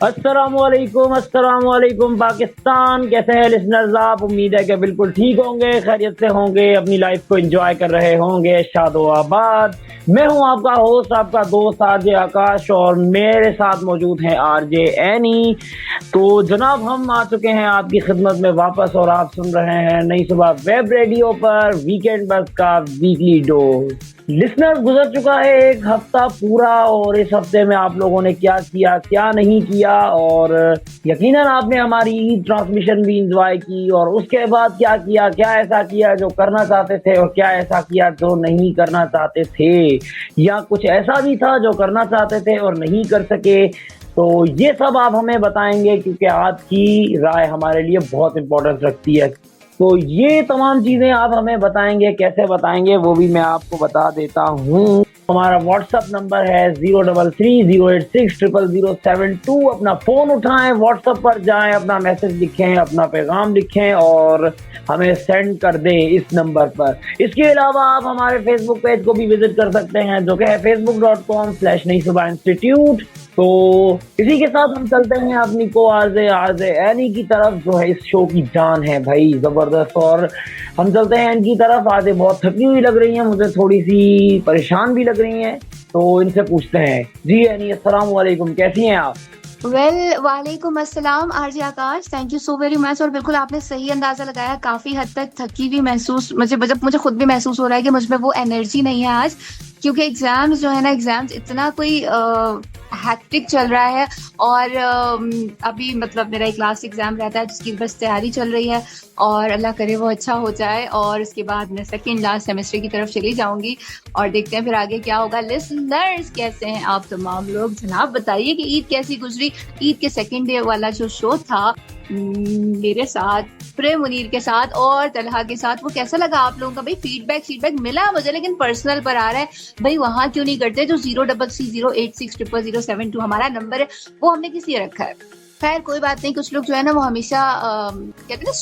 अस्सलामुअलैकुम पाकिस्तान। कैसे हैं लिसनर्स आप? उम्मीद है कि बिल्कुल ठीक होंगे, खैरियत से होंगे, अपनी लाइफ को एंजॉय कर रहे होंगे, शादो आबाद। मैं हूं आपका होस्ट, आपका दोस्त आरजे आकाश, और मेरे साथ मौजूद हैं आरजे एनी। तो जनाब, हम आ चुके हैं आपकी खिदमत में वापस, और आप सुन रहे हैं नई सुबह वेब रेडियो पर वीकेंड बस का वीकली डोज। लिसनर, गुजर चुका है एक हफ्ता पूरा, और इस हफ्ते में आप लोगों ने क्या किया, क्या नहीं किया, और यकीनन आपने हमारी ईद ट्रांसमिशन भी इंजॉय की। और उसके बाद क्या किया, क्या ऐसा किया जो करना चाहते थे, और क्या ऐसा किया जो नहीं करना चाहते थे, या कुछ ऐसा भी था जो करना चाहते थे और नहीं कर सके। तो ये सब आप हमें बताएंगे, क्योंकि आपकी राय हमारे लिए बहुत इंपॉर्टेंस रखती है। तो ये तमाम चीजें आप हमें बताएंगे, कैसे बताएंगे वो भी मैं आपको बता देता हूँ। हमारा व्हाट्सएप नंबर है 0330860072। अपना फोन उठाएं, व्हाट्सएप पर जाएं, अपना मैसेज लिखें, अपना पैगाम लिखें और हमें सेंड कर दें इस नंबर पर। इसके अलावा आप हमारे फेसबुक पेज को भी विजिट कर सकते हैं, जो कि है facebook.com/नई सुबह इंस्टीट्यूट। तो इसी के साथ हम चलते हैं अपनी को आरजे एनी की तरफ, जो है इस शो की जान है भाई, जबरदस्त। और हम चलते हैं इनकी तरफ। आज बहुत थकी हुई लग रही है, मुझे थोड़ी सी परेशान भी लग रही हैं, तो इनसे पूछते हैं। जी एनी, अस्सलाम वालेकुम, कैसी हैं आप? वालेकुम अस्सलाम RJ Akash, thank you so very much. और बिल्कुल आपने सही अंदाजा लगाया, काफी हद तक थकी हुई महसूस मुझे खुद भी महसूस हो रहा है कि मुझ में वो एनर्जी नहीं है आज, क्योंकि एग्जाम्स जो है ना, एग्जाम्स इतना कोई हैक्टिक चल रहा है। और अभी मतलब मेरा एक लास्ट एग्जाम रहता है जिसकी बस तैयारी चल रही है, और अल्लाह करे वो अच्छा हो जाए, और उसके बाद मैं सेकेंड लास्ट सेमेस्टर की तरफ चली जाऊंगी, और देखते हैं फिर आगे क्या होगा। लिसनर्स, कैसे हैं आप तमाम लोग? जनाब बताइए कि ईद कैसी गुजरी। ईद के सेकेंड डे वाला जो शो था मेरे साथ, प्रेम मुनीर के साथ और तलहा के साथ, वो कैसा लगा आप लोगों का? भाई फीडबैक मिला मुझे, लेकिन पर्सनल पर आ रहा है भाई, वहां क्यों नहीं करते? जो 0330860072 हमारा नंबर है, वो हमने किस लिए रखा है? खैर कोई बात नहीं। कुछ लोग जो है ना, वो हमेशा कहते हैं ना,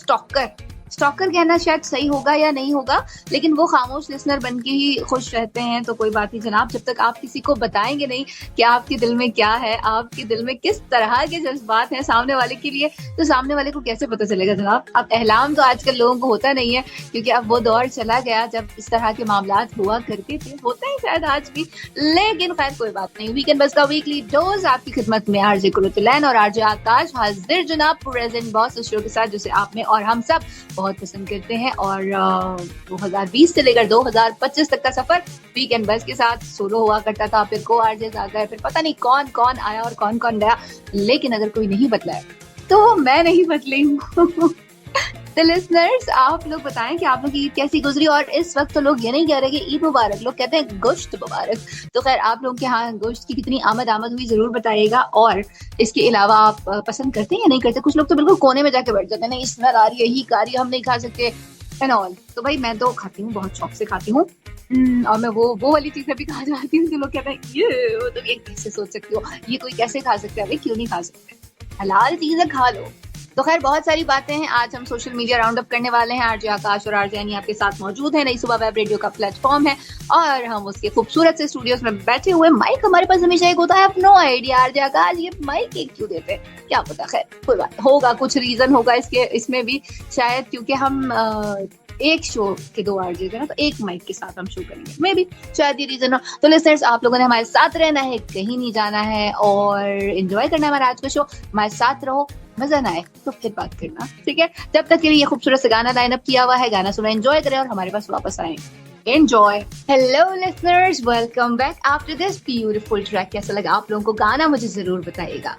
स्टॉकर कहना शायद सही होगा या नहीं होगा, लेकिन वो खामोश लिसनर बन के ही खुश रहते हैं। तो कोई बात नहीं जनाब, जब तक आप किसी को बताएंगे नहीं कि आपके दिल में क्या है, आपके दिल में किस तरह के जज्बात हैं सामने वाले के लिए, तो सामने वाले को कैसे पता चलेगा जनाब? अब एहलाम तो आजकल लोगों को होता नहीं है, क्योंकि अब वो दौर चला गया जब इस तरह के मामलात हुआ करते थे। होता है शायद आज भी, लेकिन खैर कोई बात नहीं। वीकेंड बस का वीकली डोज आपकी खिदमत में आरजे कुलतुलैन और आरजे आकाश हाजिर जनाब, प्रेजेंट बॉस उस शो के साथ जिसे आपने और हम सब बहुत पसंद करते हैं। और 2020 से लेकर 2025 तक का सफर वीकेंड बस के साथ सोलो हुआ करता था, फिर को आरजेस आ गए, फिर पता नहीं कौन कौन आया और कौन कौन गया, लेकिन अगर कोई नहीं बदला तो मैं नहीं बदली हूँ। तो लिसनर्स, आप लोग बताएं कि आप लोग की ईद कैसी गुजरी। और इस वक्त तो लोग ये नहीं कह रहे कि ईद मुबारक, लोग कहते हैं गोश्त मुबारक। तो खैर आप लोग के यहाँ गोश्त की कितनी आमद हुई जरूर बताइएगा। और इसके अलावा आप पसंद करते हैं या नहीं करते? कुछ लोग तो बिल्कुल कोने में जाके बैठ जाते हैं, नहीं स्मेल आ रही है, ही आ रही है, हम नहीं खा सकते एंड ऑल। तो भाई मैं तो खाती हूँ, बहुत शौक से खाती हूँ। और मैं वो वाली चीजें भी खा जाती हूँ जो लोग कहते हैं ये तो ये कैसे सोच सकती हो, ये कोई कैसे खा सकता है? भाई क्यों नहीं खा सकते, हलाल चीजें खा लो। तो खैर बहुत सारी बातें हैं, आज हम सोशल मीडिया राउंड अप करने वाले हैं। आरजे आकाश और आरजे एनी आपके साथ मौजूद है। नई सुबह वेब रेडियो का प्लेटफॉर्म है, और हम उसके खूबसूरत से स्टूडियोज में बैठे हुए। माइक हमारे पास हमेशा एक होता है, नो आइडिया आरजे आकाश ये माइक एक क्यों देते हैं, क्या पता। खैर कोई बात, होगा कुछ रीजन होगा इसमें भी शायद, क्योंकि हम एक शो के 2 आरजे थे ना, तो एक माइक के साथ हम शो करेंगे, मे बी शायद ये रीजन हो। तो लिसनर्स, आप लोगों ने हमारे साथ रहना है, कहीं नहीं जाना है, और एंजॉय करना है हमारा आज का शो। हमारे साथ रहो, मजा ना आए तो फिर बात करना, ठीक है? जब तक के लिए ये खूबसूरत से गाना लाइन अप किया हुआ है, गाना सुना, एंजॉय करें और हमारे पास वापस आए। Enjoy. Hello listeners, welcome back after this beautiful track. कैसा लगा आप लोगों को गाना? मुझे जरूर बताइएगा,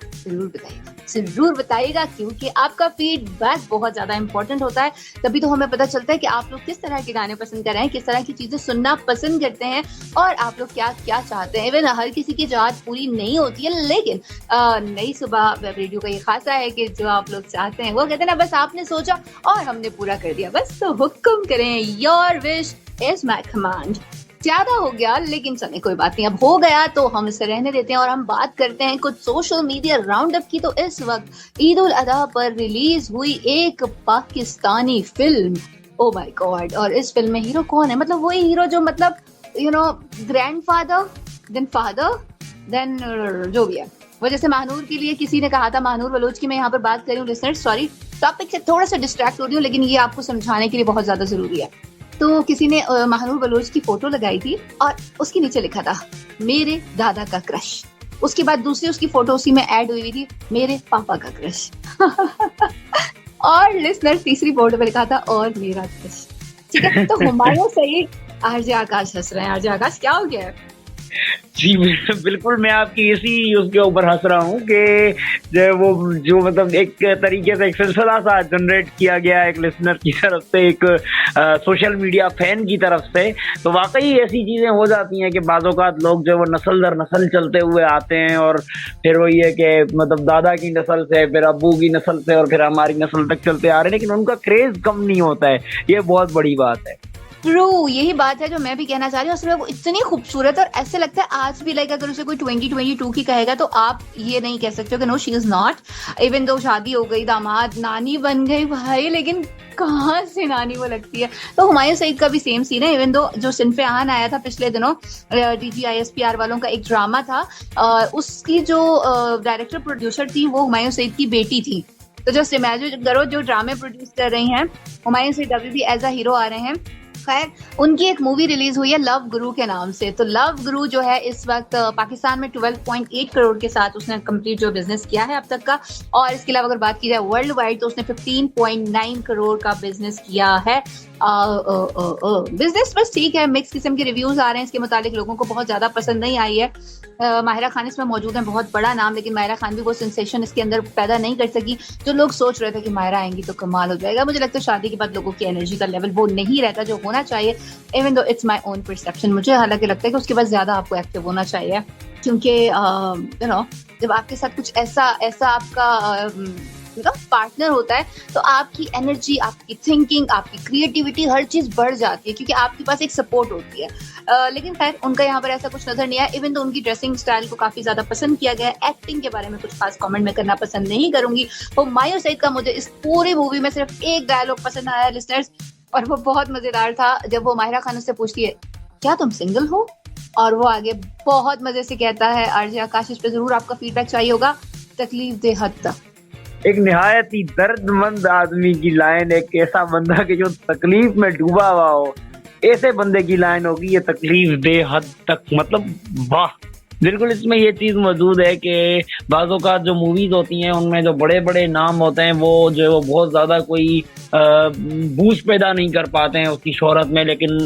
क्योंकि आपका फीडबैक बहुत ज्यादा इंपॉर्टेंट होता है। तभी तो हमें पता चलता है कि आप लोग किस तरह के गाने पसंद कर रहे हैं, किस तरह की चीजें सुनना पसंद करते हैं, और आप लोग क्या क्या चाहते हैं। इवन हर किसी की चाहत पूरी नहीं होती है, लेकिन नई सुबह वेब रेडियो का ये खासा है कि जो आप लोग चाहते हैं वो कहते हैं ना, बस आपने सोचा और हमने पूरा कर दिया, बस तो हुक्म करें, your wish is my command. ज्यादा हो गया, लेकिन चले कोई बात नहीं, अब हो गया तो हम इसे रहने देते हैं और हम बात करते हैं कुछ सोशल मीडिया राउंड अप की। तो इस वक्त ईद उल अधा पर रिलीज हुई एक Pakistani film, oh my God. और इस फिल्म में हीरो कौन है? मतलब वही हीरो जो मतलब ग्रैंडफादर देन फादर देन जो भी है, वो जैसे महानूर के लिए किसी ने कहा था, महानूर बलोच की मैं यहाँ पर बात कर रही हूँ लिसनर्स, सॉरी टॉपिक से थोड़ा सा डिस्ट्रैक्ट हो रही हूँ, लेकिन ये आपको समझाने के लिए बहुत ज्यादा जरूरी है। तो किसी ने महानूर बलोच की फोटो लगाई थी और उसके नीचे लिखा था मेरे दादा का क्रश। उसके बाद दूसरी उसकी फोटो उसी में ऐड हुई थी, मेरे पापा का क्रश। और लिसनर तीसरी फोटो पे लिखा था और मेरा क्रश। ठीक है, तो हुमायूं सईद, आरजे आकाश हंस रहे हैं। आरजे आकाश क्या हो गया है? जी बिल्कुल, मैं आपकी इसी उसके ऊपर हंस रहा हूँ कि जो मतलब एक तरीके से एक सिलसिला सा जनरेट किया गया एक लिसनर की तरफ से, एक सोशल मीडिया फैन की तरफ से। तो वाकई ऐसी चीजें हो जाती हैं कि बाज़-औक़ात लोग जो वो नस्ल दर नस्ल चलते हुए आते हैं और फिर वही है कि मतलब दादा की नस्ल से, फिर अब्बू की नस्ल से, और फिर हमारी नस्ल तक चलते आ रहे हैं, लेकिन उनका क्रेज कम नहीं होता है। ये बहुत बड़ी बात है। ट्रू, यही बात है जो मैं भी कहना चाह रही हूँ। उसमें वो इतनी खूबसूरत और ऐसे लगता है आज भी, लाइक अगर उसे कोई 2022 की कहेगा तो आप ये नहीं कह सकते हो कि no she is not, even though शादी हो गई, दामाद, नानी बन गई भाई, लेकिन कहाँ से नानी वो लगती है। तो हुमायूं सईद का भी सेम सीन है। इवन दो जो सिनफे आन आया था पिछले दिनों, DGISPR वालों का एक ड्रामा था, उसकी जो डायरेक्टर प्रोड्यूसर थी वो हुमायूं सईद की बेटी थी। तो जस्ट इमेजिन करो, जो ड्रामे प्रोड्यूस कर रही हैं हुमायूं सईद अभी भी एज अ हीरो आ रहे हैं। खैर, उनकी एक मूवी रिलीज हुई है लव गुरु के नाम से। तो लव गुरु जो है इस वक्त पाकिस्तान में 12.8 करोड़ के साथ उसने कंप्लीट जो बिजनेस किया है अब तक का, और इसके अलावा अगर बात की जाए वर्ल्ड वाइड तो उसने 15.9 करोड़ का बिजनेस किया है। बिजनेस बस ठीक है, मिक्स किस्म के रिव्यूज आ रहे हैं इसके मुतालिक, लोगों को बहुत ज्यादा पसंद नहीं आई है। माहिरा खान इसमें मौजूद है, बहुत बड़ा नाम, लेकिन माहिरा खान भी वो सेंसेशन इसके अंदर पैदा नहीं कर सकी जो लोग सोच रहे थे कि माहिरा आएंगी तो कमाल हो जाएगा। मुझे लगता है शादी के बाद लोगों की एनर्जी का लेवल वो नहीं रहता जो होना चाहिए, even though it's my own perception. मुझे हालांकि लगता है कि उसके बाद ज्यादा आपको एक्टिव होना चाहिए, क्योंकि यू नो जब आपके साथ कुछ ऐसा आपका पार्टनर होता है तो आपकी एनर्जी, आपकी थिंकिंग, आपकी क्रिएटिविटी, हर चीज बढ़ जाती है, क्योंकि आपके पास एक सपोर्ट होती है। लेकिन खैर उनका यहाँ पर ऐसा कुछ नजर नहीं आया। इवन तो उनकी ड्रेसिंग स्टाइल को काफी ज्यादा पसंद किया गया है। एक्टिंग के बारे में कुछ खास कमेंट में करना पसंद नहीं करूंगी। हुमायूं सईद का मुझे इस पूरी मूवी में सिर्फ एक डायलॉग पसंद आया लिसनर्स, और वो बहुत मजेदार था, जब वो माहिरा खान से पूछती है क्या तुम सिंगल हो, और वो आगे बहुत मजे से कहता है, आरजे आकाश इस पे जरूर आपका फीडबैक चाहिए होगा, तकलीफ दे हद तक। एक निहायत ही दर्दमंद आदमी की लाइन, एक ऐसा बंदा कि जो तकलीफ में डूबा हुआ हो, ऐसे बंदे की लाइन होगी, ये तकलीफ दे हद तक। मतलब वाह, बिल्कुल इसमें ये चीज मौजूद है कि बाज़ औक़ात जो मूवीज होती हैं उनमें जो बड़े बड़े नाम होते हैं वो जो है वो बहुत ज्यादा कोई बूस्ट पैदा नहीं कर पाते हैं उसकी शोहरत में, लेकिन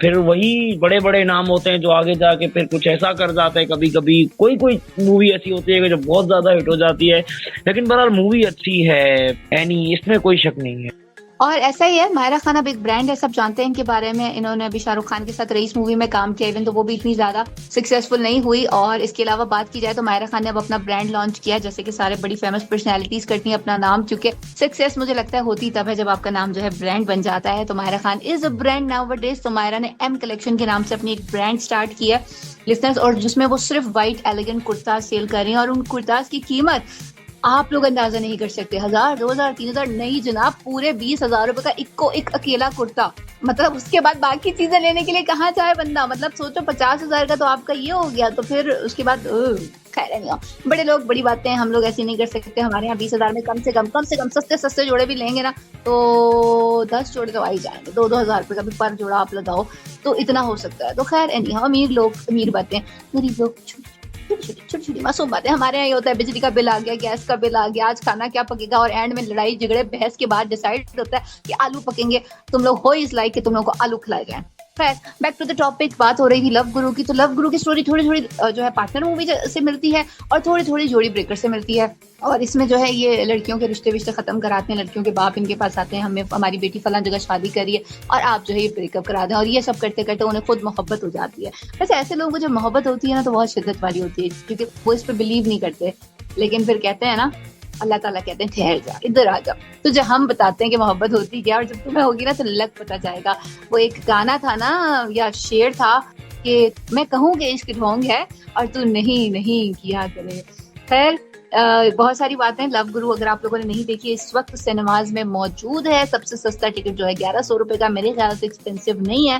फिर वही बड़े बड़े नाम होते हैं जो आगे जाके फिर कुछ ऐसा कर जाते हैं। कभी कभी कोई मूवी ऐसी होती है कि जो बहुत ज्यादा हिट हो जाती है, लेकिन बहरहाल मूवी अच्छी है एनी, इसमें कोई शक नहीं है। और ऐसा ही है, माहिरा खान अब एक ब्रांड है, सब जानते हैं इनके बारे में। इन्होंने अभी शाहरुख खान के साथ रईस मूवी में काम किया, इवन तो वो भी इतनी ज्यादा सक्सेसफुल नहीं हुई। और इसके अलावा बात की जाए तो माहिरा खान ने अब अपना ब्रांड लॉन्च किया, जैसे कि सारे बड़ी फेमस पर्सनैलिटीज करती हैं अपना नाम, क्योंकि सक्सेस मुझे लगता है होती तब है जब आपका नाम जो है ब्रांड बन जाता है। तो Mahira Khan is a brand nowadays. तो माहिरा ने M कलेक्शन के नाम से अपनी एक ब्रांड स्टार्ट किया लिसनर्स, और जिसमें वो सिर्फ व्हाइट एलिगेंट कुर्ता सेल कर रही हैं, और उन कुर्ताज की कीमत आप लोग अंदाजा नहीं कर सकते। 1000, 2000, 3000 नहीं जनाब, पूरे 20,000 रुपए का एक अकेला कुर्ता। मतलब उसके बाद बाकी चीजें लेने के लिए कहाँ जाए बंदा। मतलब सोचो 50,000 का तो आपका ये हो गया, तो फिर उसके बाद खैर नहीं हो। बड़े लोग बड़ी बातें, हम लोग ऐसी नहीं कर सकते। हमारे यहाँ 20,000 में कम से कम सस्ते जोड़े भी लेंगे ना तो 10 जोड़े तो आ ही जाएंगे। 2-2 हजार रुपए का भी पर जोड़ा आप लगाओ तो इतना हो सकता है। तो खैर नहीं, अमीर लोग अमीर बातें, गरीब लोग छोटी मासूम बातें। हमारे यहाँ होता है बिजली का बिल आ गया, गैस का बिल आ गया, आज खाना क्या पकेगा, और एंड में लड़ाई झगड़े बहस के बाद डिसाइड होता है कि आलू पकेंगे। तुम लोग हो इस लाइक कि तुम लोगों को आलू खिलाए जाए। खैर बैक टू द टॉपिक, बात हो रही थी लव गुरु की। तो लव गुरु की स्टोरी थोड़ी जो है पार्टनर मूवी से मिलती है और थोड़ी जोड़ी ब्रेकर से मिलती है। और इसमें जो है ये लड़कियों के रिश्ते खत्म कराते हैं, लड़कियों के बाप इनके पास आते हैं, हमें हमारी बेटी फलां जगह शादी करिए और आप जो है ये ब्रेकअप करा दें। और ये सब करते करते उन्हें खुद मोहब्बत हो जाती है। वैसे ऐसे लोगों को जब मोहब्बत होती है ना तो बहुत शिद्दत वाली होती है, क्योंकि वो इस पर बिलीव नहीं करते, लेकिन फिर कहते हैं ना, अल्लाह ताला कहते हैं ठहर जा, इधर आ जा, तुझे हम बताते हैं कि मोहब्बत होती क्या, और जब तुम्हें होगी ना तो लग पता जाएगा। वो एक गाना था ना या शेर था कि मैं कहूँ कि इश्क ढोंग है और तू नहीं किया करे। खैर बहुत सारी बातें। लव गुरु अगर आप लोगों ने नहीं देखी, इस वक्त सिनेमाज में मौजूद है। सबसे सस्ता टिकट जो है 1100 रुपए का, मेरे ख्याल से एक्सपेंसिव नहीं है।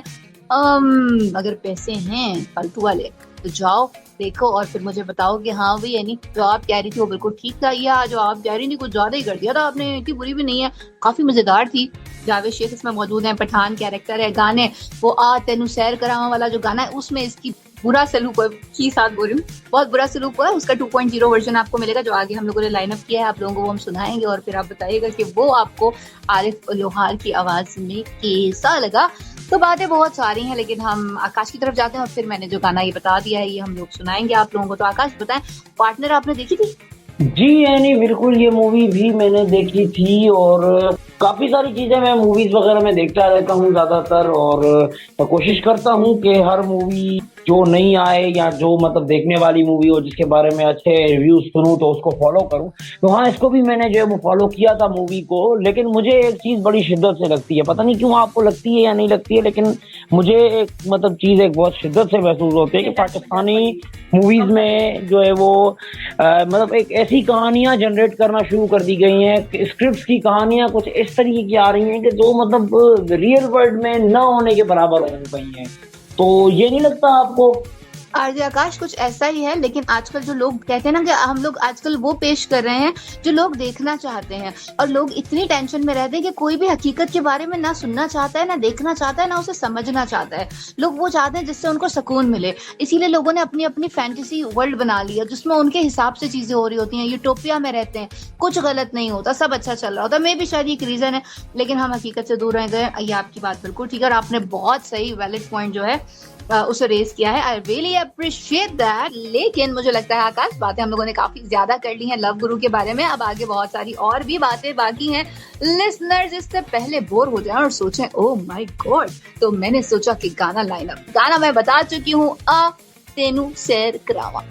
अगर पैसे हैं फालतू वाले तो जाओ देखो और फिर मुझे बताओ कि हाँ भाई यानी जो आप कह रही थी वो बिल्कुल ठीक था, या जो आप कह रही थी कुछ ज्यादा ही कर दिया था आपने, इतनी बुरी भी नहीं है, काफी मजेदार थी। जावेद शेख इसमें मौजूद है, पठान कैरेक्टर है, गाने वो आ तेनू सैर करावा वाला जो गाना है उसमें इसकी बुरा सलूक की साथ बोल रही हूँ, बहुत बुरा सलूक हुआ है। उसका 2.0 वर्जन आपको मिलेगा जो आगे हम लोगों ने लाइन अप किया है, आप लोगों को वो हम सुनाएंगे और फिर आप बताइएगा कि वो आपको आरिफ लोहार की आवाज में कैसा लगा। तो बातें बहुत सारी हैं लेकिन हम आकाश की तरफ जाते हैं और फिर मैंने जो गाना ये बता दिया है ये हम लोग सुनाएंगे आप लोगों को। तो आकाश बताएं, पार्टनर आपने देखी थी? जी यानी बिल्कुल, ये मूवी भी मैंने देखी थी और काफी सारी चीजें मैं मूवीज वगैरह में देखता रहता हूँ ज्यादातर, और कोशिश करता हूँ कि हर मूवी जो नहीं आए या जो मतलब देखने वाली मूवी हो जिसके बारे में अच्छे रिव्यूज सुनूं तो उसको फॉलो करूं। तो हाँ, इसको भी मैंने जो है वो फॉलो किया था मूवी को, लेकिन मुझे एक चीज बड़ी शिद्दत से लगती है, पता नहीं क्यों आपको लगती है या नहीं लगती है, लेकिन मुझे एक मतलब चीज एक बहुत शिद्दत से महसूस होती है कि पाकिस्तानी मूवीज में जो है वो मतलब एक ऐसी कहानियां जनरेट करना शुरू कर दी गई हैं, स्क्रिप्ट्स की कहानियां कुछ इस तरीके की आ रही हैं कि जो मतलब रियल वर्ल्ड में न होने के बराबर हो गई हैं। तो ये नहीं लगता आपको? आरजे आकाश कुछ ऐसा ही है, लेकिन आजकल जो लोग कहते हैं ना कि हम लोग आजकल वो पेश कर रहे हैं जो लोग देखना चाहते हैं, और लोग इतनी टेंशन में रहते हैं कि कोई भी हकीकत के बारे में ना सुनना चाहता है, ना देखना चाहता है, ना उसे समझना चाहता है। लोग वो चाहते हैं जिससे उनको सुकून मिले, इसीलिए लोगों ने अपनी अपनी फैंटेसी वर्ल्ड बना लिया जिसमें उनके हिसाब से चीजें हो रही होती हैं, यूटोपिया में रहते हैं, कुछ गलत नहीं होता, सब अच्छा चल रहा होता। मे भी शायद एक रीजन है, लेकिन हम हकीकत से दूर रह गए। ये आपकी बात बिल्कुल ठीक है और आपने बहुत सही वैलिड पॉइंट जो है उसे रेज किया है। I really appreciate that. लेकिन मुझे लगता है आकाश, बातें हम लोगों ने काफी ज्यादा कर ली हैं लव गुरु के बारे में, अब आगे बहुत सारी और भी बातें बाकी हैं। लिसनर्स इससे पहले बोर हो जाएं और सोचें ओह माय गॉड, तो मैंने सोचा कि गाना लाइनअप, गाना मैं बता चुकी हूँ, आ तेनू सैर करावा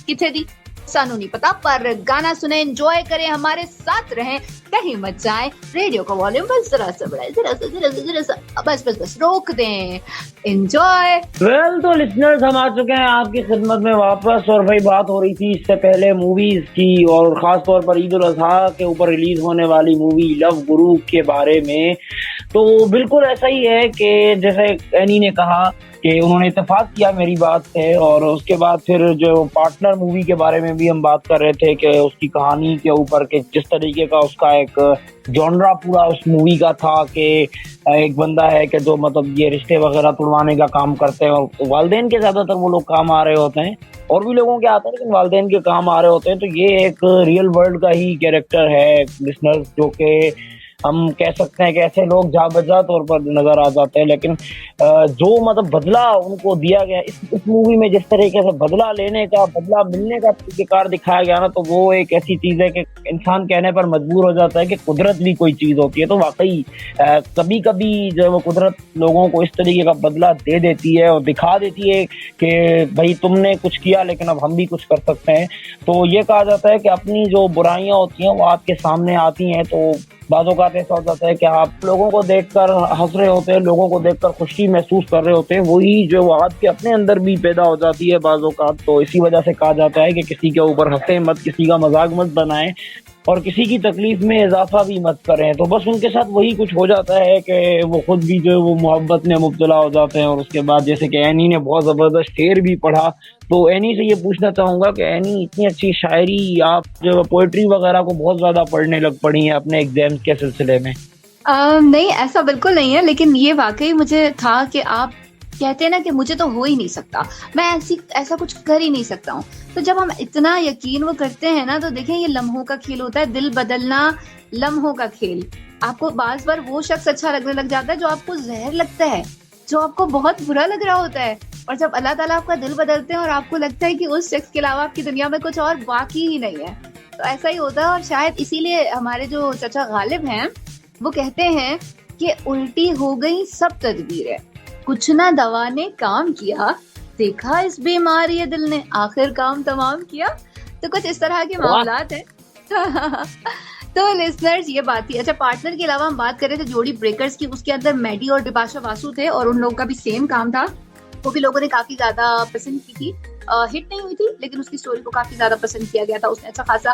किथे दी सानू नहीं पता, पर गाना सुने, एंजॉय करें, हमारे साथ रहें, कहीं मत जाएं, रेडियो का वॉल्यूम बस जरा सा बढ़ाएं, जरा सा बस रोक दें, एंजॉय। वेल तो लिसनर्स, हम आ चुके हैं आपकी खिदमत में वापस, और भाई बात हो रही थी इससे पहले मूवीज की और खास तौर पर ईद उल अजहा के ऊपर रिलीज होने वाली मूवी लव गुरु के बारे में। तो बिल्कुल ऐसा ही है कि जैसे एनी ने कहा कि उन्होंने इत्तेफाक किया मेरी बात से, और उसके बाद फिर जो पार्टनर मूवी के बारे में भी हम बात कर रहे थे कि उसकी कहानी के ऊपर के जिस तरीके का उसका एक जॉनरा पूरा उस मूवी का था कि एक बंदा है कि जो मतलब ये रिश्ते वगैरह तुड़वाने का काम करते हैं, और वालिदैन के ज्यादातर वो लोग काम आ रहे होते हैं, और भी लोगों के आते हैं लेकिन वालिदैन के काम आ रहे होते हैं। तो ये एक रियल वर्ल्ड का ही कैरेक्टर है लिसनर्स, जो कि हम कह सकते हैं कि ऐसे लोग जा बजा तौर पर नजर आ जाते हैं, लेकिन जो मतलब बदला उनको दिया गया इस मूवी में, जिस तरीके से बदला लेने का, बदला मिलने का तरीकेकार दिखाया गया ना, तो वो एक ऐसी चीज है कि इंसान कहने पर मजबूर हो जाता है कि कुदरत भी कोई चीज होती है। तो वाकई कभी कभी जो वो कुदरत लोगों को इस तरीके का बदला दे देती है और दिखा देती है कि भाई तुमने कुछ किया लेकिन अब हम भी कुछ कर सकते हैं। तो ये कहा जाता है कि अपनी जो बुराइयां होती हैं वो आपके सामने आती हैं, तो बाज़ों का ऐसा हो जाता है कि आप लोगों को देखकर हंस रहे होते हैं, लोगों को देखकर खुशी महसूस कर रहे होते हैं, वही जो वो आपके अपने अंदर भी पैदा हो जाती है बाज़ों का। तो इसी वजह से कहा जाता है कि किसी के ऊपर हंसे मत, किसी का मजाक मत बनाएं, और किसी की तकलीफ में इजाफा भी मत करें। तो बस उनके साथ वही कुछ हो जाता है कि वो खुद भी जो है वो मोहब्बत में मुब्तला हो जाते हैं। और उसके बाद जैसे कि एनी ने बहुत ज़बरदस्त शेर भी पढ़ा, तो एनी से ये पूछना चाहूँगा कि एनी, इतनी अच्छी शायरी आप जो पोइट्री वगैरह को बहुत ज़्यादा पढ़ने लग पड़ी हैं अपने एग्जाम्स के सिलसिले में? नहीं, ऐसा बिल्कुल नहीं है, लेकिन ये वाकई मुझे था कि आप कहते हैं ना कि मुझे तो हो ही नहीं सकता, मैं ऐसा कुछ कर ही नहीं सकता हूँ। तो जब हम इतना यकीन वो करते हैं ना, तो देखें ये लम्हों का खेल होता है, दिल बदलना लम्हों का खेल। आपको बार बार वो शख्स अच्छा लगने लग जाता है जो आपको जहर लगता है, जो आपको बहुत बुरा लग रहा होता है, और जब अल्लाह ताला आपका दिल बदलते हैं और आपको लगता है कि उस शख्स के अलावा आपकी दुनिया में कुछ और बाकी ही नहीं है, तो ऐसा ही होता है। और शायद इसीलिए हमारे जो चाचा गालिब हैं वो कहते हैं कि उल्टी हो गई सब तदबीरें, कुछ ना दवा ने काम किया, देखा इस बीमारी दिल ने आखिर काम तमाम किया। तो कुछ इस तरह के मामलात हैं। तो लिसनर्स ये बात थी। अच्छा, पार्टनर के अलावा हम बात कर रहे थे जोड़ी ब्रेकर्स की, उसके अंदर मैडी और बिपाशा बासु थे और उन लोगों का भी सेम काम था वो भी लोगों ने काफी ज्यादा पसंद की थी। हिट नहीं हुई थी लेकिन उसकी स्टोरी को काफी ज्यादा पसंद किया गया था। उसने अच्छा खासा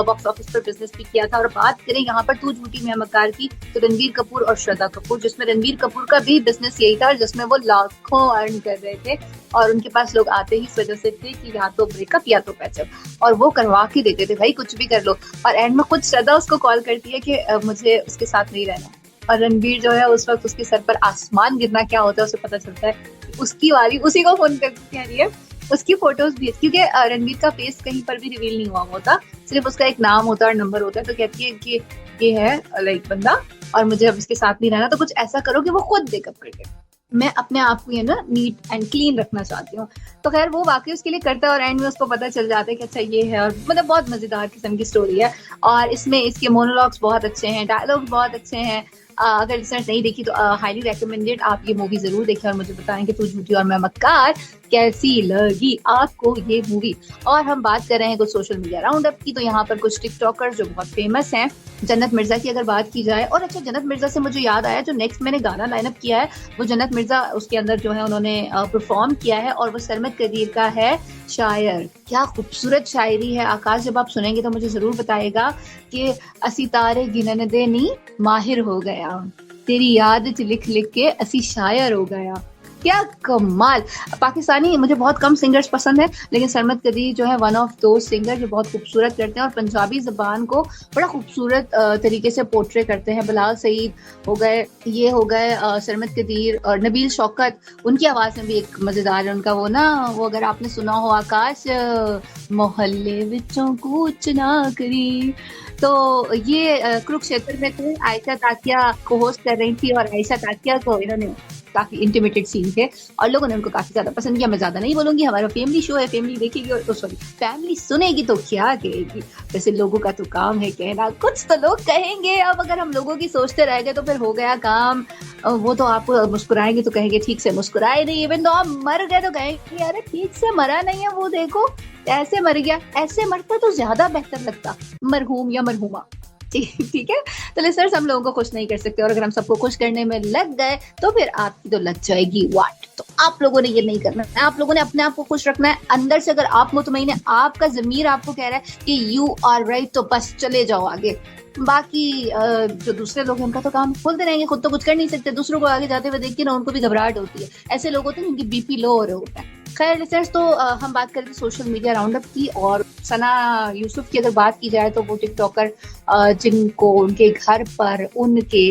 बॉक्स ऑफिस पर बिजनेस भी किया था। और बात करें यहाँ पर तू झूठी मैं मक्कार की, तो रणबीर कपूर और श्रद्धा कपूर, जिसमें रणबीर कपूर का भी बिजनेस यही था जिसमें वो लाखों अर्न कर रहे थे और उनके पास लोग आते ही इस वजह से थे कि या तो ब्रेकअप या तो पैचअप, और वो करवा के देते थे, भाई कुछ भी कर लो। और एंड में खुद श्रद्धा उसको कॉल करती है कि मुझे उसके साथ नहीं रहना। और रणबीर जो है उस वक्त उसके सर पर आसमान गिरना क्या होता है उसे पता चलता है, उसकी वाली उसी को फोन करके कह रही है, उसकी फोटोज भी, क्योंकि रणबीर का फेस कहीं पर भी रिवील नहीं हुआ होता, सिर्फ उसका एक नाम होता है और नंबर होता है। तो कहती है कि ये है लाइक बंदा और मुझे अब इसके साथ नहीं रहना, तो कुछ ऐसा करो कि वो खुद ब्रेकअप कर दे, मैं अपने आप को ये ना नीट एंड क्लीन रखना चाहती हूँ। तो खैर वो वाकई उसके लिए करता है और एंड में उसको पता चल जाता है कि अच्छा ये है। और मतलब बहुत मजेदार किस्म की स्टोरी है और इसमें इसके मोनोलॉग्स बहुत अच्छे हैं, डायलॉग्स बहुत अच्छे हैं। अगर लिसनर्स नहीं देखी तो हाईली रेकमेंडेड, आप ये मूवी जरूर देखें और मुझे बताएं कि तू झूठी और मैं मक्कार कैसी लगी आपको ये मूवी। और हम बात कर रहे हैं कुछ सोशल मीडिया राउंड अप की, तो यहाँ पर कुछ टिकटॉकर्स जो बहुत फेमस हैं। जन्नत मिर्जा की अगर बात की जाए, और अच्छा जन्नत मिर्जा से मुझे याद आया जो नेक्स्ट मैंने गाना लाइनअप किया है वो जन्नत मिर्जा उसके अंदर जो है उन्होंने परफॉर्म किया है और वो सरमद कदीर का है शायर। क्या खूबसूरत शायरी है आकाश, जब आप सुनेंगे तो मुझे जरूर बताएगा कि असी तारे गिनन दे नी माहिर हो गया, तेरी याद च लिख लिख के असी शायर हो गया। क्या कमाल। पाकिस्तानी मुझे बहुत कम सिंगर्स पसंद है लेकिन सरमद कदीर जो है वन ऑफ दो सिंगर जो बहुत खूबसूरत करते हैं और पंजाबी जबान को बड़ा खूबसूरत तरीके से पोर्ट्रे करते हैं। बिलाल सईद हो गए, ये हो गए सरमद कदीर और नबील शौकत, उनकी आवाज में भी एक मजेदार है उनका वो ना, वो अगर आपने सुना हो आकाश, मोहल्ले विचों कूच ना करी। तो ये कुरुक्षेत्र में थे, आयशा ताकिया को होस्ट कर रही थी और आयशा ताकिया को इन्होंने काफी इंटिमेटेड सीन थे और लोगों ने उनको काफी ज्यादा पसंद किया। मैं ज्यादा नहीं बोलूंगी, हमारा फैमिली शो है, फैमिली देखेगी और सॉरी फैमिली सुनेगी तो क्या कहेगी। वैसे लोगों का तो काम है कहना, कुछ तो लोग कहेंगे। अब अगर हम लोगों की सोचते रह गए तो फिर हो गया काम। वो तो आप मुस्कुराएंगे तो कहेंगे ठीक से मुस्कुराए नहीं, इवन तो आप मर गए तो कहेंगे अरे ठीक से मरा नहीं है, वो देखो ऐसे मर गया। ऐसे मरता तो ज्यादा बेहतर लगता, मरहूम या मरहूमा। ठीक है, तो लिसनर्स हम लोगों को खुश नहीं कर सकते और अगर हम सबको खुश करने में लग गए तो फिर आपकी तो लग जाएगी वाट। तो आप लोगों ने ये नहीं करना है, आप लोगों ने अपने आप को खुश रखना है अंदर से। अगर आप मुतमईन है, आपका ज़मीर आपको कह रहा है कि यू आर राइट, तो बस चले जाओ आगे। बाकी जो दूसरे लोग हैं उनका तो काम बोलते रहेंगे, खुद तो कुछ कर नहीं सकते। दूसरों को आगे जाते हुए देख के ना उनको भी घबराहट होती है। ऐसे लोग होते हैं जिनकी बीपी लो हो रहा होता है। खैर लिसनर्स, तो हम बात करें सोशल मीडिया राउंड अप की, और सना यूसुफ की अगर बात की जाए तो वो टिकटॉकर जिनको उनके घर पर उनके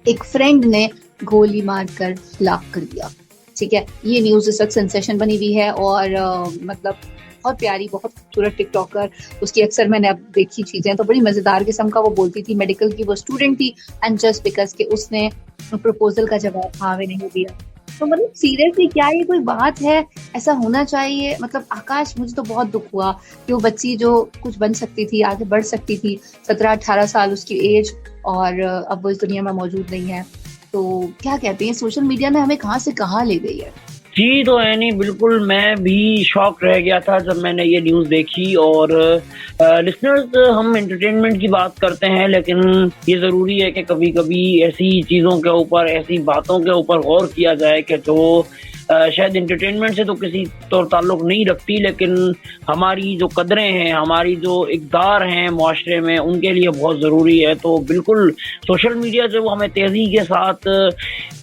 एक फ्रेंड ने गोली मारकर हलाक कर दिया। ठीक है, ये न्यूज इस वक्त सेंसेशन बनी हुई है और मतलब बहुत प्यारी बहुत खूबसूरत टिकटॉकर, उसकी अक्सर मैंने अब देखी चीजें तो बड़ी मजेदार किस्म का। वो बोलती थी मेडिकल की वो स्टूडेंट थी एंड जस्ट बिकॉज कि उसने प्रपोजल का जवाब हाँ में नहीं दिया। तो मतलब सीरियसली क्या ये कोई बात है? ऐसा होना चाहिए? मतलब आकाश, मुझे तो बहुत दुख हुआ कि वो बच्ची जो कुछ बन सकती थी, आगे बढ़ सकती थी, 17-18 साल उसकी एज, और अब वो इस दुनिया में मौजूद नहीं है। तो क्या कहते हैं, सोशल मीडिया ने हमें कहाँ से कहाँ ले गई है। जी तो एनी बिल्कुल, मैं भी शॉक रह गया था जब मैंने ये न्यूज़ देखी। और लिसनर्स, हम एंटरटेनमेंट की बात करते हैं लेकिन ये ज़रूरी है कि कभी कभी ऐसी चीज़ों के ऊपर, ऐसी बातों के ऊपर गौर किया जाए कि जो शायद एंटरटेनमेंट से तो किसी तौर ताल्लुक नहीं रखती, लेकिन हमारी जो कदरें हैं, हमारी जो इक़दार हैं माशरे में, उनके लिए बहुत ज़रूरी है। तो बिल्कुल सोशल मीडिया जो हमें तेज़ी के साथ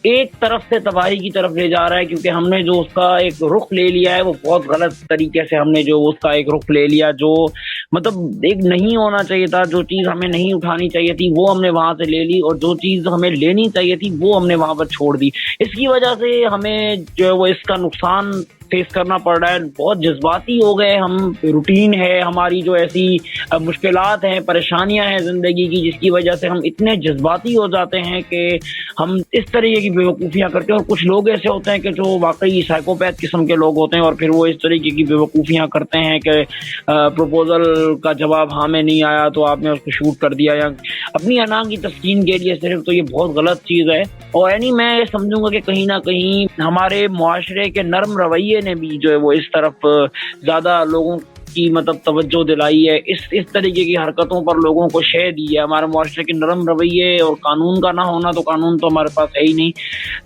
एक तरफ से तबाही की तरफ ले जा रहा है, क्योंकि हमने जो उसका एक रुख ले लिया है वो बहुत गलत तरीके से हमने जो उसका एक रुख ले लिया, जो मतलब एक नहीं होना चाहिए था। जो चीज़ हमें नहीं उठानी चाहिए थी वो हमने वहाँ से ले ली, और जो चीज़ हमें लेनी चाहिए थी वो हमने वहाँ पर छोड़ दी। इसकी वजह से हमें जो है वो इसका नुकसान फेस करना पड़ रहा है। बहुत जज्बाती हो गए हम, रूटीन है हमारी जो ऐसी मुश्किलात हैं, परेशानियां हैं ज़िंदगी की, जिसकी वजह से हम इतने जज्बाती हो जाते हैं कि हम इस तरीके की बेवकूफ़ियां करते हैं। और कुछ लोग ऐसे होते हैं कि जो वाकई साइकोपैथ किस्म के लोग होते हैं और फिर वो इस तरीके की बेवकूफ़ियां करते हैं कि प्रपोजल का जवाब हाँ में नहीं आया तो आपने उसको शूट कर दिया या अपनी अना की तस्कीन के लिए सिर्फ। तो ये बहुत गलत चीज़ है। और यानी मैं समझूंगा कि कहीं ना कहीं हमारे मुआशरे के नरम रवैये ने भी जो है वो इस तरफ ज़्यादा लोगों की मतलब तवज्जो दिलाई है, इस तरीके की हरकतों पर लोगों को शय दी है। हमारे मुआशरे के नरम रवैये और कानून का ना होना, तो कानून तो हमारे पास है ही नहीं,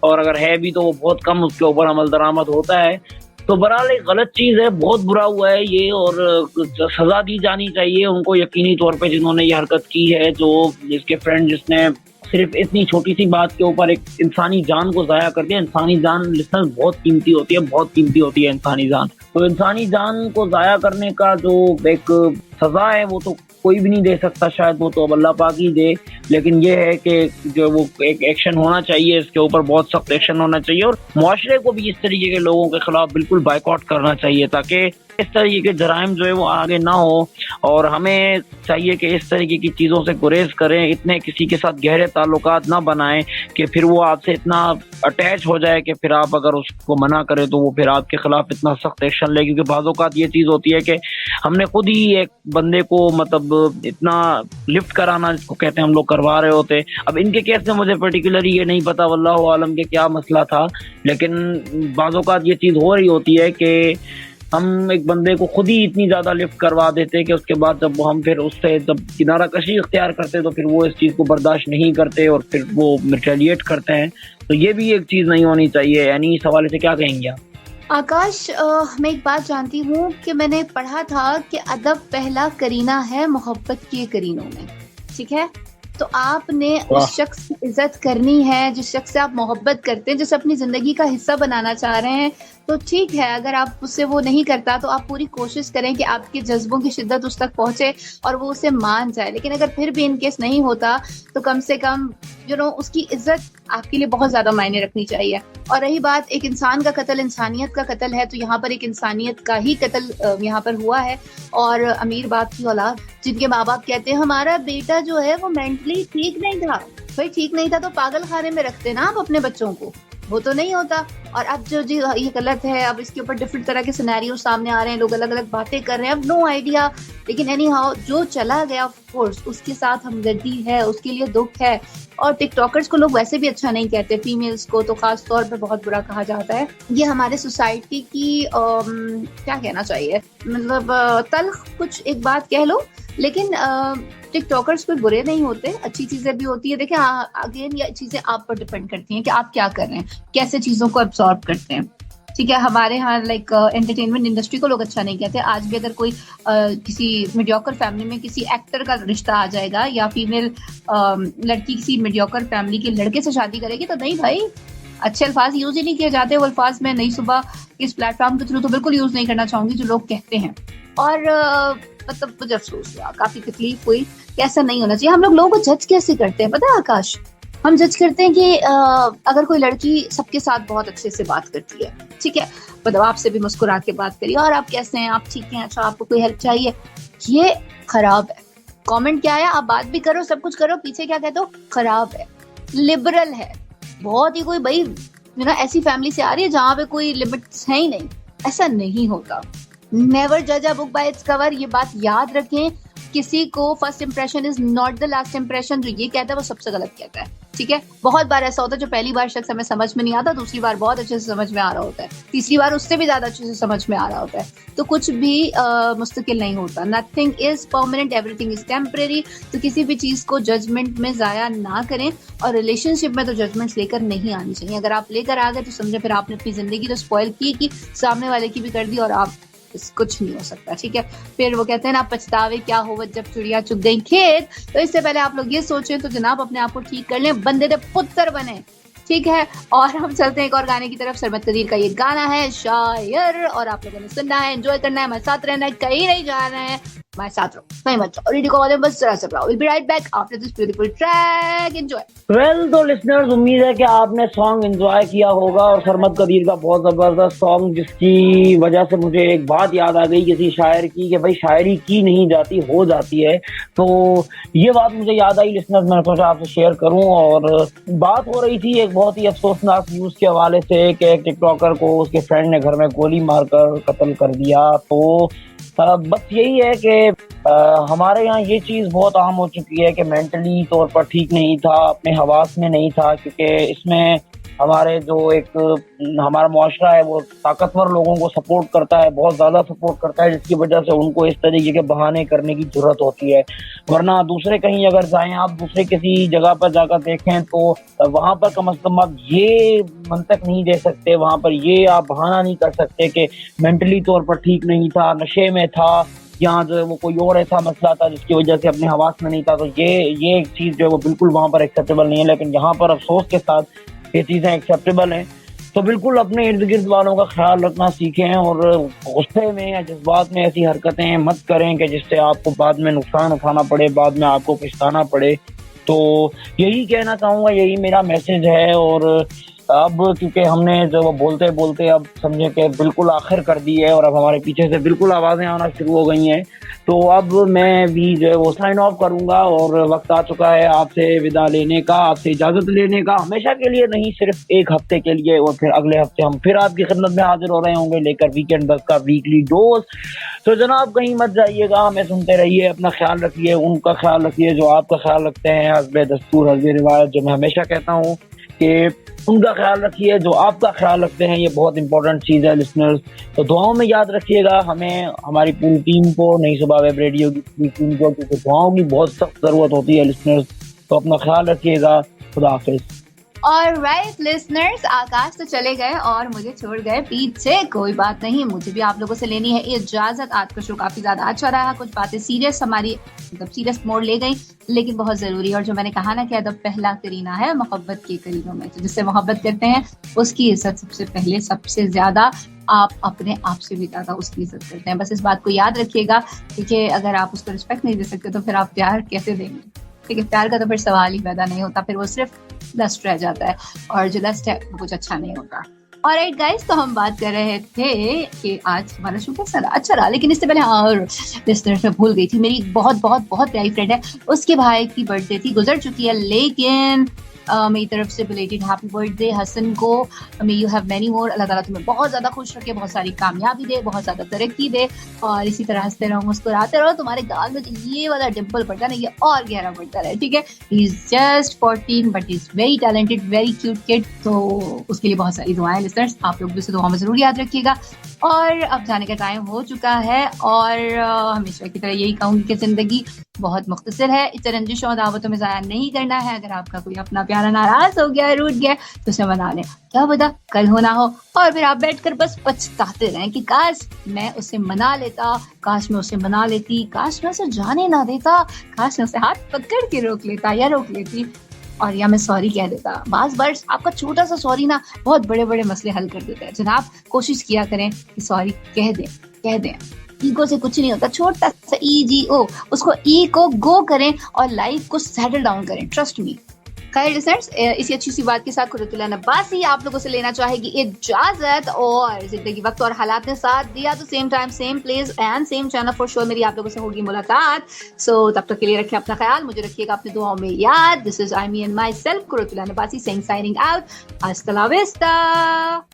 और अगर है भी तो वो बहुत कम उसके ऊपर अमल दरामद होता है। तो बहरहाल एक गलत चीज़ है, बहुत बुरा हुआ है ये, और सज़ा दी जानी चाहिए उनको यकीनी तौर पे जिन्होंने ये हरकत की है। जो जिसके फ्रेंड जिसने सिर्फ इतनी छोटी सी बात के ऊपर एक इंसानी जान को ज़ाया कर दिया। इंसानी जान लिसनर बहुत कीमती होती है, बहुत कीमती होती है इंसानी जान। तो इंसानी जान को ज़ाया करने का जो एक सज़ा है वो तो कोई भी नहीं दे सकता, शायद वो तो अब अल्लाह पाक ही दे। लेकिन ये है कि जो वो एक एक्शन होना चाहिए, इसके ऊपर बहुत सख्त एक्शन होना चाहिए, और मुआशरे को भी इस तरीके के लोगों के खिलाफ बिल्कुल बाइकआउट करना चाहिए, ताकि इस तरीके के जराइम जो है वो आगे ना हो। और हमें चाहिए कि इस तरीके की चीज़ों से गुरेज करें, इतने किसी के साथ गहरे ताल्लुकात ना बनाएं कि फिर वो आपसे इतना अटैच हो जाए कि फिर आप अगर उसको मना करें तो वो फिर आपके खिलाफ इतना सख्त एक्शन ले। क्योंकि बाज़ औक़ात ये चीज़ होती है कि हमने खुद ही एक बंदे को मतलब इतना लिफ्ट कराना जिसको कहते हैं हम लोग करवा रहे होते। अब इनके केस में मुझे पर्टिकुलरली ये नहीं पता वल्लाहु आलम के क्या मसला था, लेकिन बाज़ औक़ात ये चीज़ हो रही होती है कि हम एक बंदे को खुद ही इतनी ज़्यादा लिफ्ट करवा देते कि उसके बाद जब हम फिर उससे जब किनारा कशी इख्तियार करते तो फिर वो इस चीज़ को बर्दाश्त नहीं करते और फिर वो रिटेलिएट करते हैं। तो ये भी एक चीज़ नहीं होनी चाहिए। यानी इस हवाले से क्या कहेंगे आप? आकाश, मैं एक बात जानती हूँ कि मैंने पढ़ा था कि अदब पहला करीना है मोहब्बत के करीनों में, ठीक है? तो आपने उस शख्स की इज्जत करनी है जिस शख्स से आप मोहब्बत करते हैं, जिसे अपनी जिंदगी का हिस्सा बनाना चाह रहे हैं। तो ठीक है, अगर आप उससे वो नहीं करता तो आप पूरी कोशिश करें कि आपके जज्बों की शिद्दत उस तक पहुंचे और वो उसे मान जाए। लेकिन अगर फिर भी इनकेस नहीं होता तो कम से कम उसकी इज्जत आपके लिए बहुत ज्यादा मायने रखनी चाहिए। और रही बात एक इंसान का कत्ल, इंसानियत का कत्ल है, तो यहाँ पर एक इंसानियत का ही कत्ल यहाँ पर हुआ है। और अमीर बाप की औलाद जिनके माँ बाप कहते हैं हमारा बेटा जो है वो मेंटली ठीक नहीं था। भाई ठीक नहीं था तो पागल खाने में रखते ना आप अपने बच्चों को, वो तो नहीं होता। और अब जो जी ये गलत है, अब इसके ऊपर डिफरेंट तरह के सिनेरियो सामने आ रहे हैं, लोग अलग अलग बातें कर रहे हैं, अब नो आइडिया। लेकिन एनी हाउ जो चला गया ऑफ कोर्स उसके साथ हमदर्दी है, उसके लिए दुख है। और टिकटॉकर्स को लोग वैसे भी अच्छा नहीं कहते, फीमेल्स को तो खास तौर पे बहुत बुरा कहा जाता है। ये हमारे सोसाइटी की क्या कहना चाहिए, मतलब तल्ख कुछ एक बात कह लो, लेकिन टिकटॉकर्स कोई बुरे नहीं होते, अच्छी चीजें भी होती है। देखिए अगेन ये चीजें आप पर डिपेंड करती हैं कि आप क्या कर रहे हैं, कैसे चीजों को एब्सॉर्ब करते हैं। ठीक है, हमारे यहाँ लाइक एंटरटेनमेंट इंडस्ट्री को लोग अच्छा नहीं कहते। आज भी अगर कोई किसी मीडियोकर फैमिली में किसी एक्टर का रिश्ता आ जाएगा या फीमेल लड़की किसी मीडियोकर फैमिली के लड़के से शादी करेगी तो नहीं भाई, अच्छे अल्फाज यूज ही नहीं किए जाते। वो अल्फाज मैं नई सुबह इस प्लेटफॉर्म के थ्रू तो बिल्कुल यूज नहीं करना चाहूंगी जो लोग कहते हैं। और मतलब मुझे अफसोस हुआ, काफी तकलीफ हुई कि ऐसा नहीं होना चाहिए। हम लोगों को जज कैसे करते हैं पता है आकाश? हम जज करते हैं कि अगर कोई लड़की सबके साथ बहुत अच्छे से बात करती है, ठीक है, मतलब आपसे भी मुस्कुरा के बात करिए, और आप कैसे हैं, आप ठीक हैं, अच्छा आपको कोई हेल्प चाहिए, ये खराब है। कमेंट क्या है, आप बात भी करो, सब कुछ करो, पीछे क्या कहते हो, खराब है, लिबरल है बहुत ही। कोई भाई ऐसी फैमिली से आ रही है जहाँ पे कोई लिमिट्स है ही नहीं, ऐसा नहीं होता। नेवर जज a book by its cover, ये बात याद रखें। किसी को first impression is not the last impression, जो ये कहता है वो सबसे गलत कहता है, ठीक है। बहुत बार ऐसा होता है जो पहली बार शख्स हमें समझ में नहीं आता, दूसरी बार बहुत अच्छे से समझ में आ रहा होता है, तीसरी बार उससे भी ज्यादा अच्छे से समझ में आ रहा होता है। तो कुछ भी मुस्तकिल नहीं होता, nothing is permanent, everything is temporary. तो किसी भी चीज को जजमेंट में जाया ना करें, और रिलेशनशिप में तो जजमेंट्स लेकर नहीं आनी चाहिए। अगर आप लेकर आ गए तो समझे फिर आपने अपनी जिंदगी तो स्पॉइल की सामने वाले की भी कर दी, और आप कुछ नहीं हो सकता, ठीक है। फिर वो कहते हैं ना, पछतावे क्या हो जब चिड़िया चुग गई खेत। तो इससे पहले आप लोग ये सोचें तो जनाब अपने आप को ठीक कर लें, बंदे दे पुत्र बने, ठीक है। और हम चलते हैं एक और गाने की तरफ। सरमत कदीर का ये गाना है शायर, और आप लोगों ने सुनना है, एंजॉय करना है, हमारे साथ रहना है, कहीं नहीं जाना है, हमारे साथ रहो, कहीं मत जाओ, रेडियो को बस जरा सा। We'll be right back after this beautiful track. Enjoy. Well तो लिसनर्स, उम्मीद है कि आपने सॉन्ग एंजॉय किया होगा, और सरमत कदीर का बहुत जबरदस्त सॉन्ग, जिसकी वजह से मुझे एक बात याद आ गई किसी शायर की, कि भाई शायरी की नहीं जाती, हो जाती है। तो ये बात मुझे याद आई लिसनर्स, मैंने सोचा आपसे शेयर करूं। और बात हो रही थी एक बहुत ही अफसोसनाक न्यूज के हवाले से कि एक टिकटॉकर को उसके फ्रेंड ने घर में गोली मारकर कत्ल कर दिया। तो बस यही है कि हमारे यहाँ ये चीज़ बहुत आम हो चुकी है कि मेंटली तौर पर ठीक नहीं था, अपने हवास में नहीं था, क्योंकि इसमें हमारे जो एक हमारा मुआशरा है वो ताकतवर लोगों को सपोर्ट करता है, बहुत ज़्यादा सपोर्ट करता है, जिसकी वजह से उनको इस तरीके के बहाने करने की ज़रूरत होती है। वरना दूसरे कहीं अगर जाएँ आप, दूसरे किसी जगह पर जाकर देखें तो वहाँ पर कम से कम आप ये मंतक नहीं दे सकते, वहाँ पर ये आप बहाना नहीं कर सकते कि मेंटली तौर पर ठीक नहीं था, नशे में था, या जो है वो कोई और ऐसा मसला था जिसकी वजह से अपने हवास में नहीं था। तो ये एक चीज़ जो है वो बिल्कुल वहाँ पर एक्सेप्टेबल नहीं है। लेकिन यहाँ पर अफ़सोस के साथ ये चीज़ें एक्सेप्टेबल हैं। तो बिल्कुल अपने इर्द-गिर्द वालों का ख़्याल रखना सीखें और गुस्से में या जज़्बात में ऐसी हरकतें मत करें कि जिससे आपको बाद में नुकसान उठाना पड़े, बाद में आपको पछताना पड़े। तो यही कहना चाहूँगा, यही मेरा मैसेज है। और अब क्योंकि हमने जो वो बोलते-बोलते अब समझे कि बिल्कुल आखिर कर दी है और अब हमारे पीछे से बिल्कुल आवाज़ें आना शुरू हो गई हैं, तो अब मैं भी जो है वो साइन ऑफ करूँगा और वक़्त आ चुका है आपसे विदा लेने का, आपसे इजाज़त लेने का। हमेशा के लिए नहीं, सिर्फ़ 1 हफ़्ते के लिए, और फिर अगले हफ़्ते हम फिर आपकी खिदमत में हाज़िर हो रहे होंगे लेकर वीकेंड बज़ का वीकली डोज़। तो जनाब कहीं मत जाइएगा, हमें सुनते रहिए, अपना ख़्याल रखिए, उनका ख़्याल रखिए जो आपका ख़्याल रखते हैं। हस्बे दस्तूर हस्बे रिवायत, जो मैं हमेशा कहता हूँ कि उनका ख्याल रखिए जो आपका ख्याल रखते हैं, ये बहुत इंपॉर्टेंट चीज़ है लिसनर्स। तो दुआओं में याद रखिएगा हमें, हमारी पूरी टीम को, नई सुबह वेब रेडियो की पूरी टीम को, क्योंकि दुआओं की बहुत सख्त ज़रूरत होती है लिसनर्स। तो अपना ख्याल रखिएगा। खुदा हाफिज़। ऑलराइट लिसनर्स, आकाश तो चले गए और मुझे छोड़ गए पीछे। कोई बात नहीं, मुझे भी आप लोगों से लेनी है इजाजत। आज का शो काफी ज्यादा अच्छा रहा, कुछ बातें सीरियस हमारी मतलब सीरियस मोड़ ले गई, लेकिन बहुत जरूरी। और जो मैंने कहा ना कि अदब पहला करीना है मोहब्बत के करीनों में, तो जिससे मोहब्बत करते हैं उसकी इज्जत सबसे पहले, सबसे ज्यादा आप अपने आप से भी ज्यादा उसकी इज्जत करते हैं। बस इस बात को याद रखिएगा, क्योंकि अगर आप उसको रिस्पेक्ट नहीं दे सकते तो फिर आप प्यार कैसे देंगे? ठीक है, प्यार का तो फिर सवाल ही पैदा नहीं होता, फिर वो सिर्फ लस्ट रह जाता है, और जो लस्ट है वो कुछ अच्छा नहीं होता। ऑलराइट गाइस, तो हम बात कर रहे थे कि आज हमारा शो कैसा रहा। अच्छा रहा, लेकिन इससे पहले हाँ, और लिसनर्स में भूल गई थी, मेरी बहुत बहुत बहुत प्यारी फ्रेंड है, उसके भाई की बर्थडे थी, गुजर चुकी है, लेकिन मेरी तरफ से बिलेटेड हैप्पी बर्थडे हसन को। May you have many more. Allah ताला तुम्हें बहुत ज्यादा खुश रखे, बहुत सारी कामयाबी दे, बहुत ज्यादा तरक्की दे, और इसी तरह हंसते रहो, मुस्कुराते रहो। तुम्हारे गाल में जो ये वाला डिम्पल पड़ता है ना, ये और गहरा पड़ता रहे, ठीक है। He is just 14 but is very talented, very cute kid. तो उसके लिए बहुत सारी दुआएं लिसनर्स, आप लोग भी उसे दुआ में जरूर याद रखिएगा। और अब जाने का टाइम हो चुका है, और हमेशा की तरह यही कहूंगी कि जिंदगी बहुत मुख्तसर है, इस रंजिशों दावतों में ज़ाया नहीं करना है। अगर आपका कोई अपना प्यारा नाराज हो गया, रूठ गया, तो उसे मना लें, क्या पता कल हो ना हो, और फिर आप बैठकर बस पछताते रहें कि काश मैं उसे मना लेता, काश मैं उसे मना लेती, काश मैं उसे जाने ना देता, काश मैं उसे हाथ पकड़ के रोक लेता या रोक लेती, और या मैं सॉरी कह देता। बार बार आपका छोटा सा सॉरी ना बहुत बड़े बड़े मसले हल कर देता है। जनाब कोशिश किया करें कि सॉरी कह दें। ईगो से कुछ नहीं होता, छोटा सा EGO, उसको ई को गो करें और लाइफ को सेटल डाउन करें, ट्रस्ट मी। खैर लिसनर्स, इसी अच्छी सी बात के साथ खुर्रतुल्लाह नब्बासी आप लोगों से लेना चाहेगी इजाजत। और जिंदगी वक्त और हालात ने साथ दिया तो same time same place and same channel for sure मेरी आप लोगों से होगी मुलाकात। सो तब तक के लिए रखें अपना ख्याल, मुझे रखिएगा अपनी दुआओं में याद। This is I me and myself Qurratullah Nabbasi saying signing out. Hasta la vista.